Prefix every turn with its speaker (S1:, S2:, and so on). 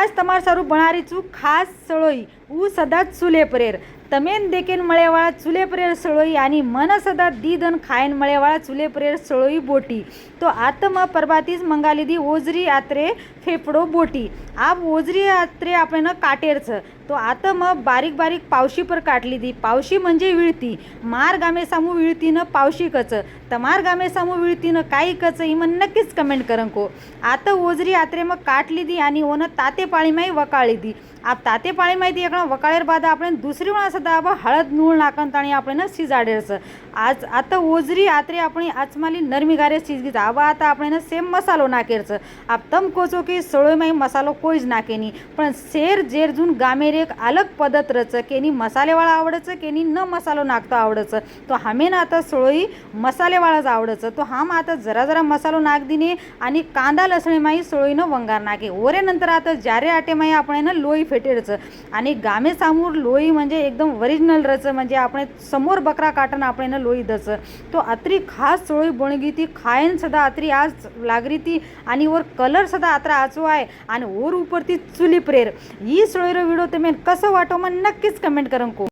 S1: आज તમાર સારું બનારી છું ખાસ સળોઈ હું સદા ચૂલે પરેર તમેન દેખેન મળેવાળા ચૂલે પરેર સળોઈ આની મન સદા દીદન ખાયન મળેવાળા ચૂલે પરેર સળોઈ બોટી તો આતમાં પરબાતીસ મંગા લીધી ઓજરી આત્રે ફેફડો બોટી આ ઓજરી આત્રે આપણે કાટેર છે તો આતમાં બારીક બારીક पावशी पर काट લીધી पावशी म्हणजे विळती मार गामे सामू विळती न पावशी कच तमार गामे सामू विळती न काही कच ही मन नक्कीच कमेंट करंको आता ओजरी आत्रे मग काट લીધી आणि ओन ताते पाळीमाई वकाळी दी आप ताते पाळीमाई दी एकणा वकाळेर बाद આપણે दुसरी वणा सदा अब हळद नूळ नाकन ताणी આપણે सीजाडेर आज आता ओजरी आत्रे આપણી आचमाली नरमी गारे सीजगी आवा आता આપણે सेम मसालो नाखेर आप तम कोचो कि सळोईमाई मसालो कोई ज नाखे नहीं पण शेर जेरजून गामेर एक अलग पद्धत रच केनी मसालेवाळा आवडच केनी न मसालो नाखतो आवडच तो हमेन आता सळोई मसालेवाळाच आवडच तो हम आता जरा जरा मसालो नाख दिने आणि कांदा लसणीमाई सळोईनं वंगार नाखे ओरे नंतर आता जारे आटेमाई આપણે लोई फेटेरच आणि गामे सामोर लोई म्हणजे एकदम ओरिजिनल रच म्हणजे આપણે समोर बकरा काटन આપણે लोई दच तो अत्री खास सळोई बनगी ती खायन सदा अत्री आज लागरी ती आणि वर कलर सदा आत्रा आचो आहे आणि ओर ऊपर ती चुली प्रेर ही सळोईरो व्हिडिओ तुम्ही कसं वाटो मन नक्कीच कमेंट करंको।